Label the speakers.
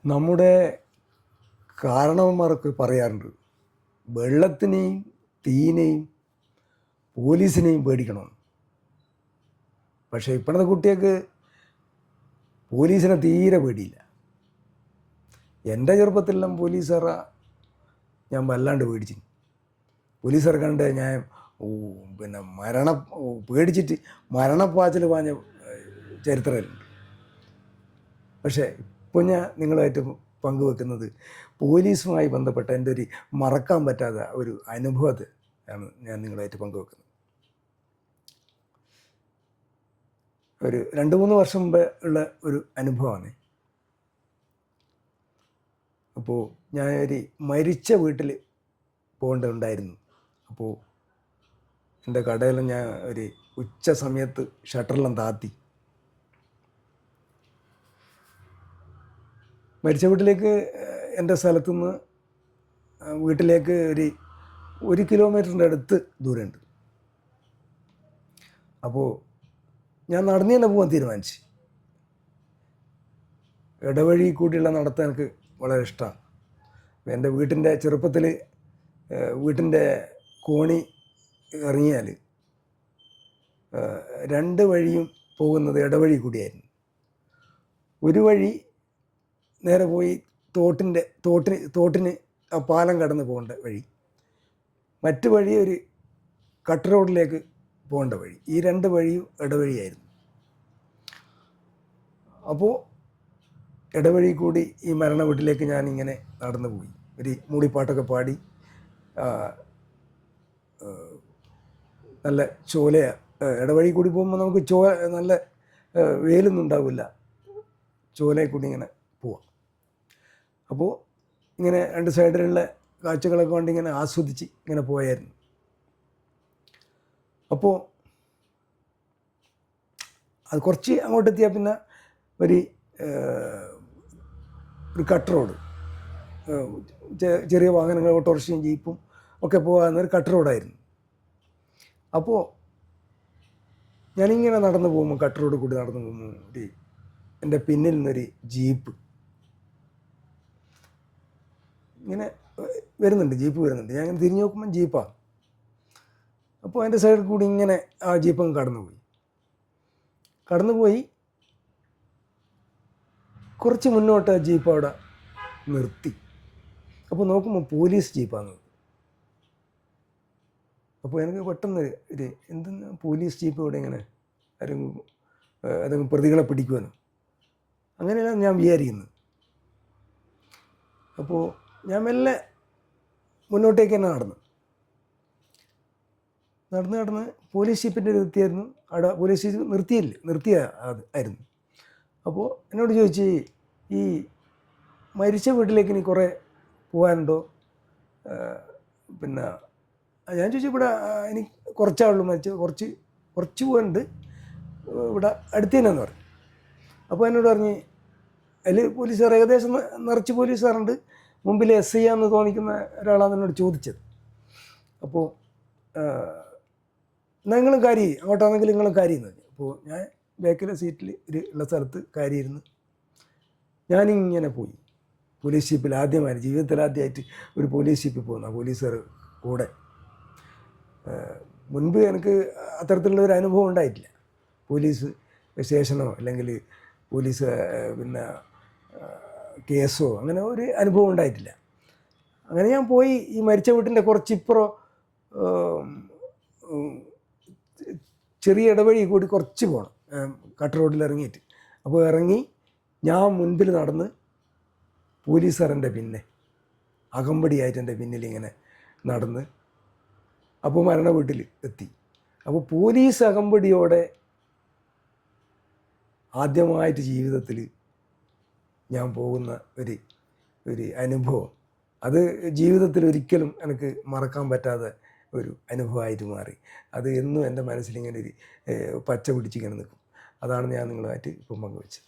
Speaker 1: നമ്മുടെ കാരണവന്മാരൊക്കെ പറയാറുണ്ട്, വെള്ളത്തിനെയും തീനെയും പോലീസിനെയും പേടിക്കണമെന്ന്. പക്ഷേ ഇപ്പോഴത്തെ കുട്ടികൾക്ക് പോലീസിനെ തീരെ പേടിയില്ല. എൻ്റെ ചെറുപ്പത്തിലെല്ലാം പോലീസുകാരെ ഞാൻ വല്ലാണ്ട് പേടിച്ചു. പോലീസുകാരെ കണ്ട് ഞാൻ പേടിച്ചിട്ട് മരണപ്പാച്ചിൽ പാഞ്ഞ ചരിത്രമുണ്ട്. പക്ഷേ ഇപ്പോൾ ഞാൻ നിങ്ങളുമായിട്ട് പങ്കുവെക്കുന്നത് പോലീസുമായി ബന്ധപ്പെട്ട എൻ്റെ ഒരു മറക്കാൻ പറ്റാത്ത ഒരു അനുഭവത്തെ ആണ് ഞാൻ നിങ്ങളുമായിട്ട് പങ്കുവെക്കുന്നത്. ഒരു 2-3 വർഷം മുമ്പ് ഉള്ള ഒരു അനുഭവമാണ്. അപ്പോൾ ഞാൻ ഒരു മരിച്ച വീട്ടിൽ പോകേണ്ടതുണ്ടായിരുന്നു. അപ്പോൾ എൻ്റെ കടയിലും ഞാൻ ഒരു ഉച്ച സമയത്ത് ഷട്ടറെല്ലാം താത്തി മരിച്ച വീട്ടിലേക്ക്, എൻ്റെ സ്ഥലത്തുനിന്ന് വീട്ടിലേക്ക് ഒരു 1 കിലോമീറ്ററിൻ്റെ അടുത്ത് ദൂരമുണ്ട്. അപ്പോൾ ഞാൻ നടന്നു തന്നെ പോകാൻ തീരുമാനിച്ചു. ഇടവഴി കൂടിയുള്ള നടത്തം എനിക്ക് വളരെ ഇഷ്ടമാണ്. എൻ്റെ വീട്ടിൻ്റെ ചെറുപ്പത്തിൽ വീട്ടിൻ്റെ കോണി ഇറങ്ങിയാൽ 2 വഴിയും പോകുന്നത് ഇടവഴി കൂടിയായിരുന്നു. ഒരു വഴി നേരെ പോയി തോട്ടിന് ആ പാലം കടന്ന് പോകേണ്ട വഴി, മറ്റു വഴി ഒരു കട്ട് റോഡിലേക്ക് പോകേണ്ട വഴി. ഈ 2 വഴിയും ഇടവഴിയായിരുന്നു. അപ്പോൾ ഇടവഴി കൂടി ഈ മരണ വീട്ടിലേക്ക് ഞാനിങ്ങനെ നടന്നു പോയി. ഒരു മൂളിപ്പാട്ടൊക്കെ പാടി, നല്ല ഇടവഴി കൂടി പോകുമ്പോൾ നമുക്ക് നല്ല വെയിലൊന്നും ഉണ്ടാവില്ല, ചോലയിൽ കൂടി ഇങ്ങനെ പോവാം. അപ്പോൾ ഇങ്ങനെ 2 സൈഡിലുള്ള കാഴ്ചകളൊക്കെ കൊണ്ട് ഇങ്ങനെ ആസ്വദിച്ച് ഇങ്ങനെ പോയായിരുന്നു. അപ്പോൾ അത് കുറച്ച് അങ്ങോട്ടെത്തിയാൽ പിന്നെ ഒരു കട്ട് റോഡ്, ചെറിയ വാഹനങ്ങൾ, ഓട്ടോറിക്ഷയും ജീപ്പും ഒക്കെ പോകാവുന്ന ഒരു കട്ട് റോഡായിരുന്നു. അപ്പോൾ ഞാനിങ്ങനെ നടന്നു പോകുമ്പോൾ, കട്ട് റോഡ് കൂടി നടന്നു പോകുമ്പോൾ എൻ്റെ പിന്നിൽ നിന്നൊരു ജീപ്പ് ഇങ്ങനെ ജീപ്പ് വരുന്നുണ്ട്. ഞാൻ ഇങ്ങനെ തിരിഞ്ഞു നോക്കുമ്പോൾ ജീപ്പാണ്. അപ്പോൾ എൻ്റെ സൈഡിൽ കൂടി ഇങ്ങനെ ആ ജീപ്പങ്ങ് കടന്നുപോയി കുറച്ച് മുന്നോട്ട് ആ ജീപ്പ് അവിടെ നിർത്തി. അപ്പോൾ നോക്കുമ്പോൾ പോലീസ് ജീപ്പാണ്. അപ്പോൾ എനിക്ക് പെട്ടെന്ന് എന്തെന്ന് പോലീസ് ജീപ്പ് ഇവിടെ ഇങ്ങനെ ഏതെങ്കിലും പ്രതികളെ പിടിക്കുവാനോ അങ്ങനെയാണ് ഞാൻ വിചാരിക്കുന്നത്. അപ്പോൾ ഞാൻ മെല്ലെ മുന്നോട്ടേക്ക് തന്നെ നടന്ന് പോലീസ് ജീപ്പിൻ്റെ എത്തിയായിരുന്നു. അവിടെ പോലീസ് ജീപ്പ് ആയിരുന്നു. അപ്പോൾ എന്നോട് ചോദിച്ച്, ഈ മരിച്ച വീട്ടിലേക്ക് ഇനി കുറേ പോകാനുണ്ടോ? പിന്നെ ഞാൻ ചോദിച്ചു, ഇവിടെ ഇനി കുറച്ചാളുള്ളൂ, കുറച്ച് പോകാനുണ്ട്, ഇവിടെ അടുത്ത് തന്നെയെന്ന് പറഞ്ഞു. അപ്പോൾ എന്നോട് പറഞ്ഞ്, അതിൽ പോലീസുകാർ ഏകദേശം നിറച്ച് പോലീസുകാരുണ്ട്, മുമ്പിൽ SI ആണെന്ന് തോന്നിക്കുന്ന ഒരാളാണ് എന്നോട് ചോദിച്ചത്. അപ്പോൾ എന്നാൽ നിങ്ങളും കാര്യം അങ്ങോട്ടാണെങ്കിൽ നിങ്ങളും കാര്യം പറഞ്ഞു. അപ്പോൾ ഞാൻ ബാക്കിലെ സീറ്റിൽ ഉള്ള സ്ഥലത്ത് കാര്യമായിരുന്നു. ഞാനിങ്ങനെ പോയി പോലീസ് ജീപ്പിൽ ജീവിതത്തിൽ ആദ്യമായിട്ട് ഒരു പോലീസ് ജീപ്പിൽ പോകുന്ന പോലീസുകാർ കൂടെ. മുൻപ് എനിക്ക് അത്തരത്തിലുള്ള ഒരു അനുഭവം ഉണ്ടായിട്ടില്ല. പോലീസ് സ്റ്റേഷനോ അല്ലെങ്കിൽ പോലീസ് പിന്നെ കേസോ അങ്ങനെ ഒരു അനുഭവം ഉണ്ടായിട്ടില്ല. അങ്ങനെ ഞാൻ പോയി ഈ മരിച്ച വീട്ടിൻ്റെ കുറച്ചിപ്പുറം ചെറിയ ഇടവഴി കൂടി കുറച്ച് പോകണം, കട്ട് റോഡിൽ ഇറങ്ങിയിട്ട്. അപ്പോൾ ഇറങ്ങി ഞാൻ മുൻപിൽ നടന്ന് പോലീസുകാരൻ്റെ അകമ്പടിയായിട്ട് എൻ്റെ പിന്നിൽ ഇങ്ങനെ നടന്ന് അപ്പോൾ മരണ വീട്ടിൽ എത്തി. അപ്പോൾ പോലീസ് അകമ്പടിയോടെ ആദ്യമായിട്ട് ജീവിതത്തിൽ ഞാൻ പോകുന്ന ഒരു അനുഭവം, അത് ജീവിതത്തിൽ ഒരിക്കലും എനിക്ക് മറക്കാൻ പറ്റാത്ത ഒരു അനുഭവമായിട്ട് മാറി. അത് എന്നും എൻ്റെ മനസ്സിലിങ്ങനെ പച്ച പിടിച്ചിങ്ങനെ നിൽക്കും. അതാണ് ഞാൻ നിങ്ങളുമായിട്ട് ഇപ്പം പങ്കുവെച്ചത്.